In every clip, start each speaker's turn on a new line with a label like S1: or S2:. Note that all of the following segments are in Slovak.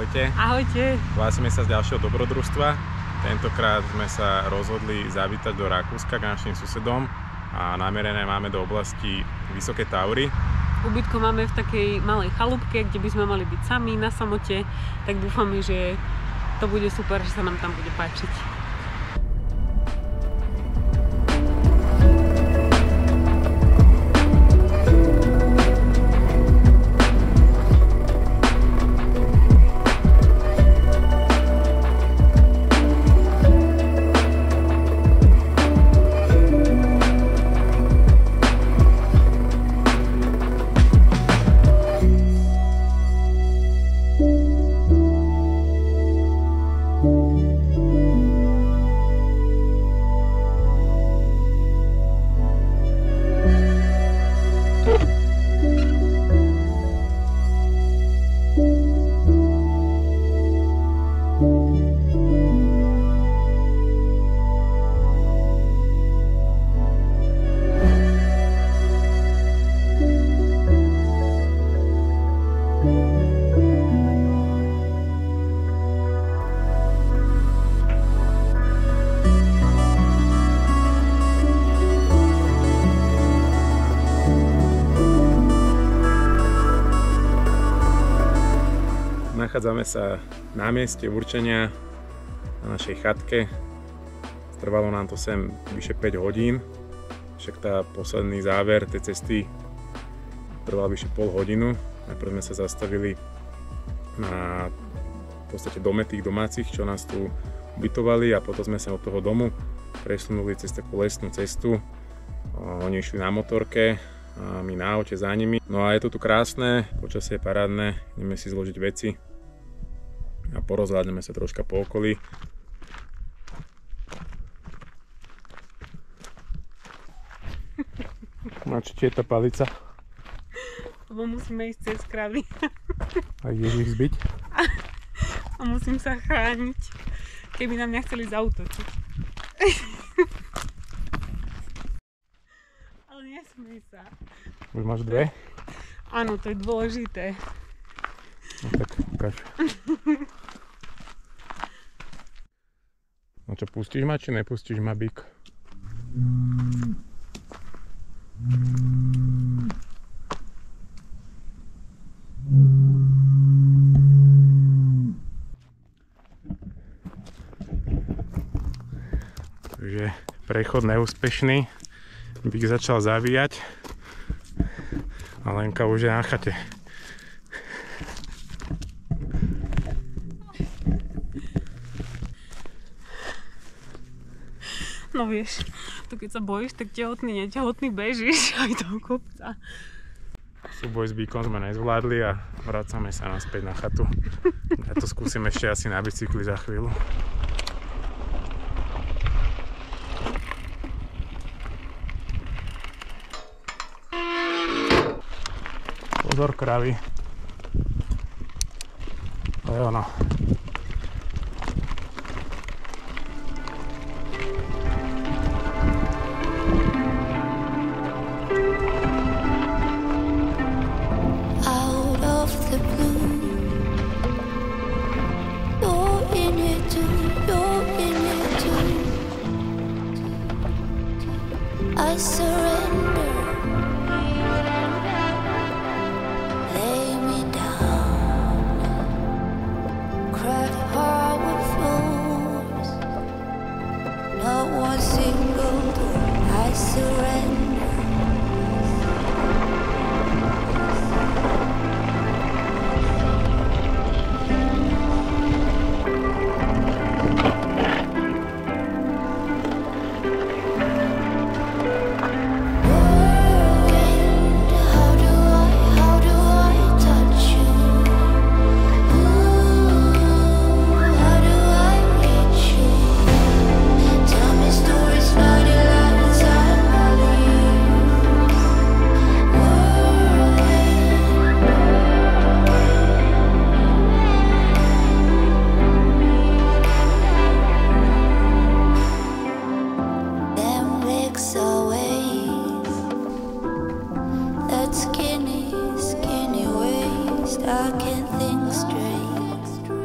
S1: Ahojte.
S2: Ahojte.
S1: Hlásime sa z ďalšieho dobrodružstva. Tentokrát sme sa rozhodli zavítať do Rakúska k našim susedom a namerené máme do oblasti Vysoké Taury.
S2: Ubytko máme v takej malej chalúbke, kde by sme mali byť sami na samote, tak dúfame, že to bude super, že sa nám tam bude páčiť.
S1: Nachádzame sa na mieste určenia na našej chatke. Trvalo nám to sem vyše 5 hodín, však tá posledný záver tej cesty trval vyše pol hodinu. Najprv sme sa zastavili na v podstate dome tých domácich, čo nás tu ubytovali, a potom sme sa od toho domu presunuli cez takú lesnú cestu. Oni išli na motorke a my na aute za nimi. No a je to tu krásne, počasie je parádne, ideme si zložiť veci a porozhľadneme sa troška po okolí. No či je to palica?
S2: Lebo musíme ísť cez kravy.
S1: A ideš ich zbiť?
S2: A musím sa chrániť, keby nám nechceli zautočiť. Ale nesmej sa.
S1: Už máš dve?
S2: Áno, to je dôležité.
S1: No tak ukáž. No čo, pustíš ma, či nepustíš ma, Bík? Takže prechod neúspešný. Bík začal zavíjať a Lenka už je na chate.
S2: No vieš, tu keď sa bojíš, tak tehotný, netehotný bežíš aj do kopca.
S1: Súboj s Bíkom sme nezvládli a vracame sa naspäť na chatu. Ja to skúsim ešte asi na bicykli za chvíľu. Pozor, kravy. To je ono.
S3: I surrender. Lay me down. Crack power floors. Not one single door. I surrender. Skinny waist, I can't think straight.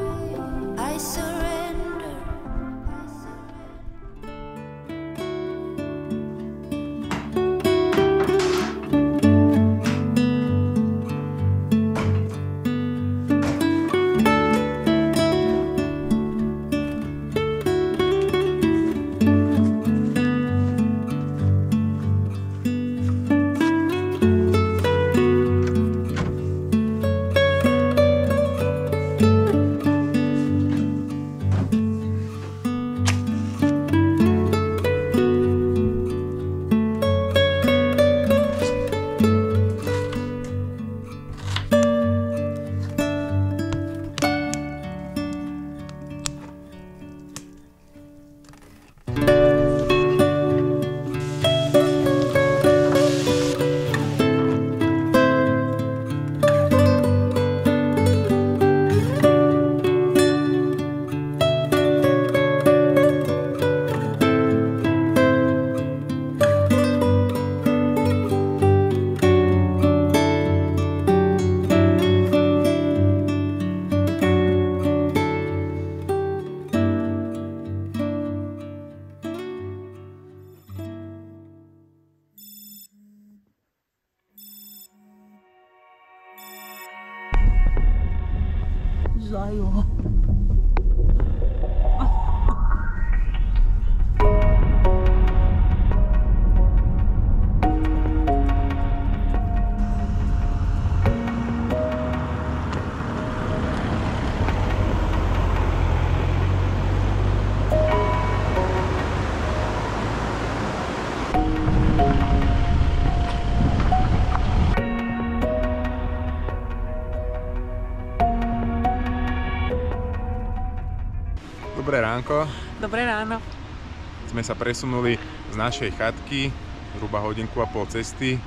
S2: Zajo.
S1: Dobré ránko.
S2: Dobré ráno.
S1: Sme sa presunuli z našej chatky zhruba hodinku a pol cesty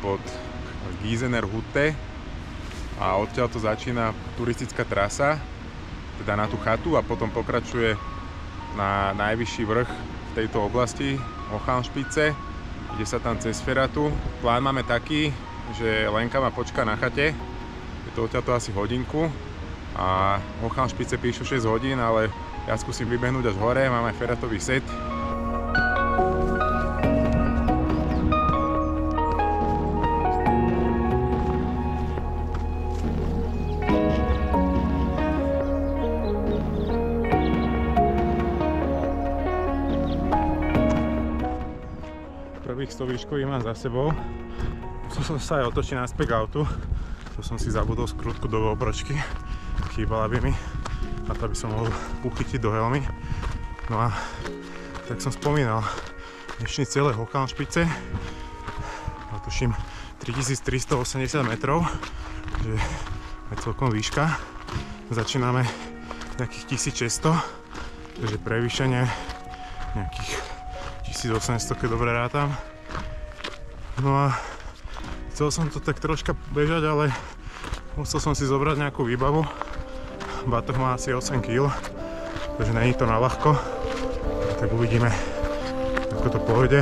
S1: pod Giesener Hütte a odtiaľ to začína turistická trasa, teda na tú chatu a potom pokračuje na najvyšší vrch v tejto oblasti, Hochhalmspitze. Ide sa tam cez Feratu. Plán máme taký, že Lenka ma počká na chate, je to odtiaľto asi hodinku a Hochhalmspitze píšu 6 hodín, ale ja skúsim vybehnúť až hore, mám aj feratový set. Prvých 100 výškových mám za sebou. Musel som sa aj otočiť naspäť k autu. Tu som si zabudol skrutku do obročky. Chýbala by mi. A to by som mohol uchytiť do helmy. No a tak som spomínal, dnešný cieľ je Hochhalmspitze. Tuším 3380 metrov, že je celkom výška. Začíname nejakých 1600, takže prevýšenie nejakých 1800, keď dobre rátam. No a chcel som to tak troška bežať, ale musel som si zobrať nejakú výbavu. Batoh má asi 8 kg, takže není to na ľahko. Tak uvidíme, ako to pôjde.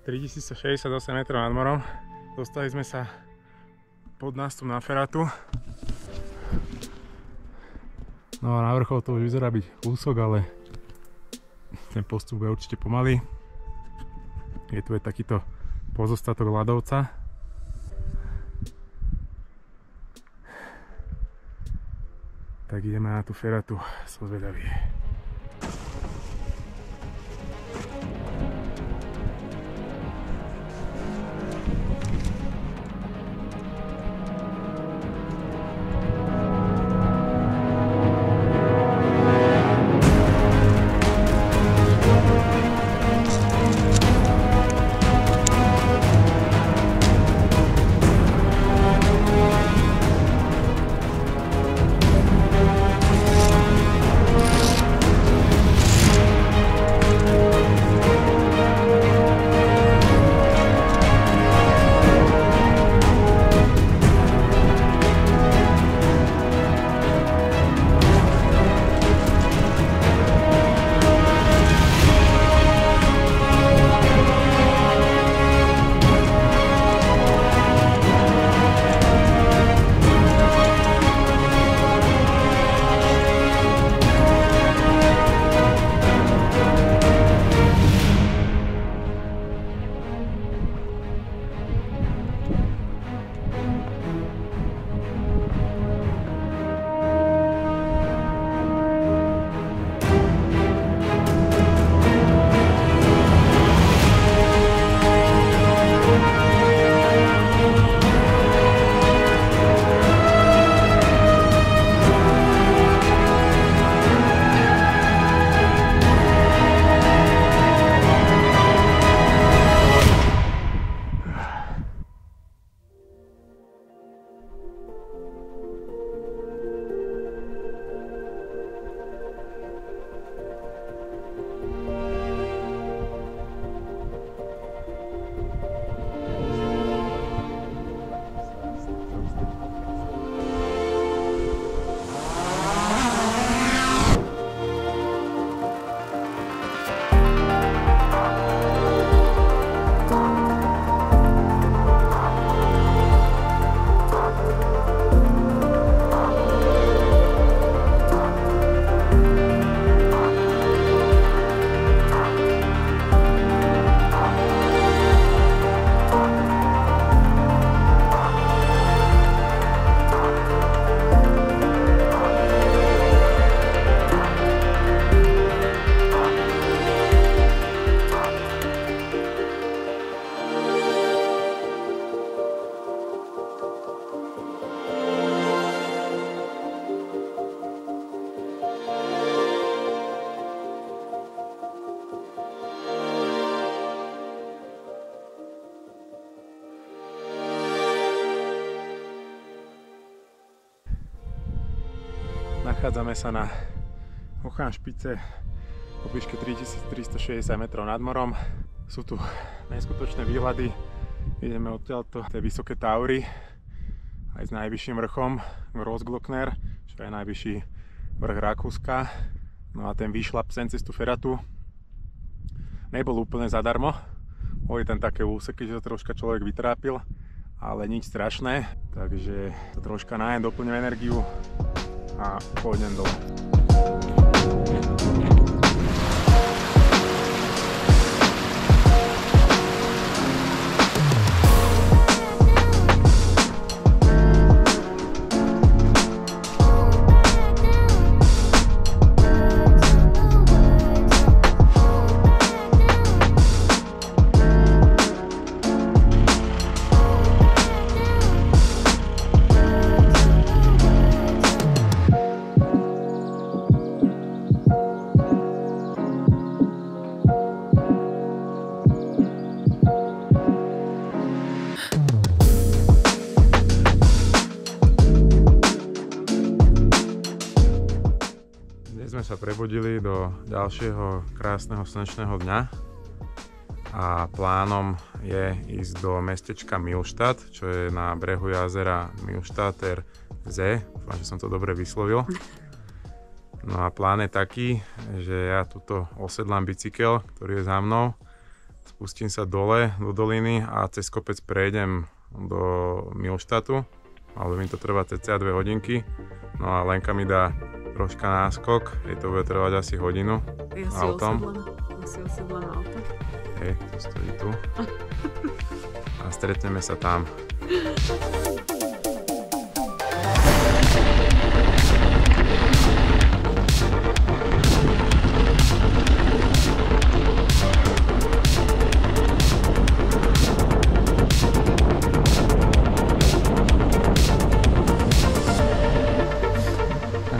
S1: ...3168 metrov nad morom. Dostali sme sa pod nástup na Feratu. No a na vrchol to už vyzerá byť kúsok, ale ten postup je určite pomalý. Je tu aj takýto pozostatok ľadovca. Tak ideme na tú Feratu, som zvedavý. Nachádzame sa na Hochán špice po výške 3360 metrov nad morom. Sú tu neskutočné výhľady. Ideme odtiaľto tie vysoké Taury aj s najvyšším vrchom Großglockner, čo je najvyšší vrch Rakúska. No a ten výšľap sen cez tú feratu nebol úplne zadarmo. Boli tam také úseky, že sa troška človek vytrápil, ale nič strašné. Takže to troška najem, doplním energiu a pôjdem dole. Sme sa prebudili do ďalšieho krásneho slnečného dňa a plánom je ísť do mestečka Millstatt, čo je na brehu jazera Millstatter See. Dúfam, že som to dobre vyslovil. No a plán je taký, že ja tuto osedlám bicykel, ktorý je za mnou, spustím sa dole do doliny a cez kopec prejdem do Millstattu. Malo mi to trvá cca 2 hodinky. No a Lenka mi dá troška náskok, jej to bude trvať asi hodinu autom.
S2: Ja si osedlám auto.
S1: Hej, to stojí tu. A stretneme sa tam.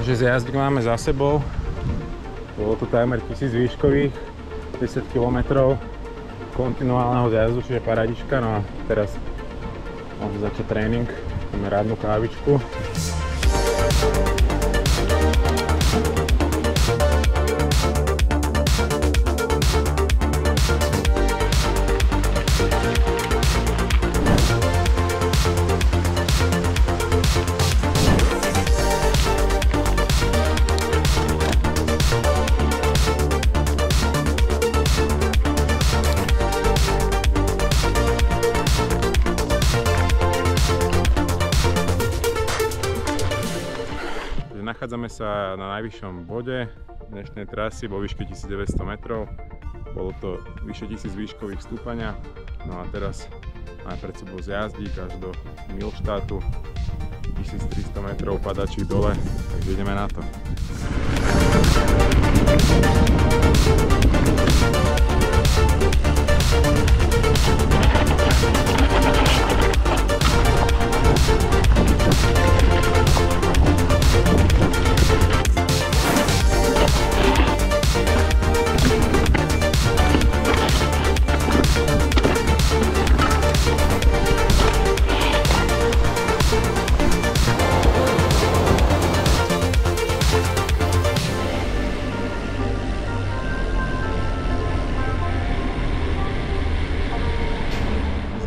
S1: Takže zjazdík máme za sebou, bolo to takmer 1000 výškových, 10 km kontinuálneho zjazdu, čiže paradička. No a teraz môžeme začať tréning, máme rádnu kávičku. Nachádzame sa na najvyššom bode dnešnej trasy vo výške 1900 metrov. Bolo to vyše 1000 výškových stúpania. No a teraz máme pred sebou zjazdík až do Millstattu. 1300 metrov padačík dole, takže ideme na to.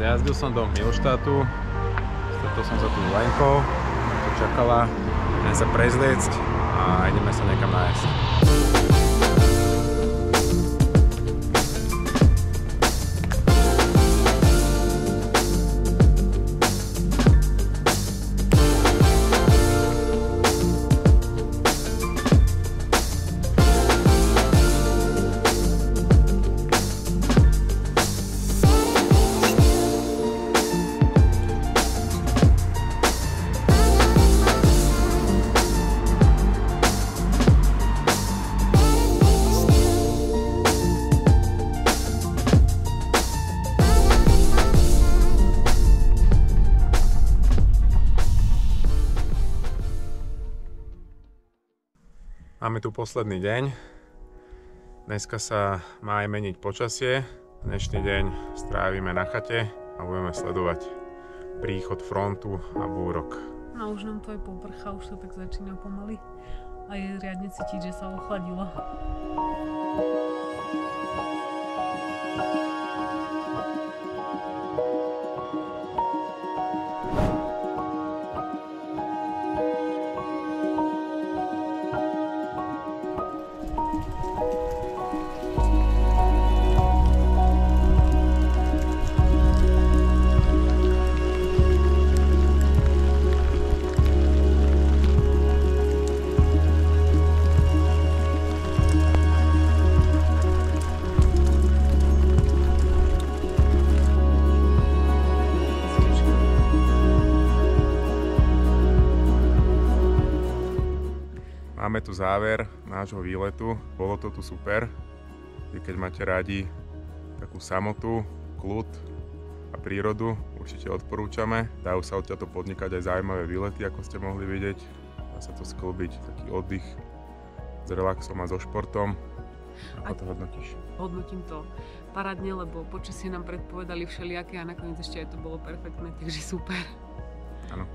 S1: Jazdil som do Millstattu, stretol som sa tu s Lenkou, tu čakala, ideme sa prezliecť a ideme sa niekam nájsť. Máme tu posledný deň. Dneska sa má aj meniť počasie. Dnešný deň strávime na chate a budeme sledovať príchod frontu a búrok.
S2: No už nám to aj poprchá, už to tak začína pomaly a je riadne cítiť, že sa ochladilo.
S1: Máme tu záver nášho výletu, bolo to tu super. Keď máte radi takú samotu, kľud a prírodu, určite odporúčame. Dajú sa odtiaľto podnikať aj zaujímavé výlety, ako ste mohli vidieť. Dá sa to sklbiť, taký oddych s relaxom a so športom. Ako to hodnotíš?
S2: Hodnotím to parádne, lebo počasie nám predpovedali všelijaké a nakoniec ešte aj to bolo perfektné, takže super.
S1: Áno.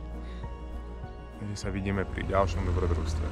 S1: Takže sa vidíme pri ďalšom dobrodružstve.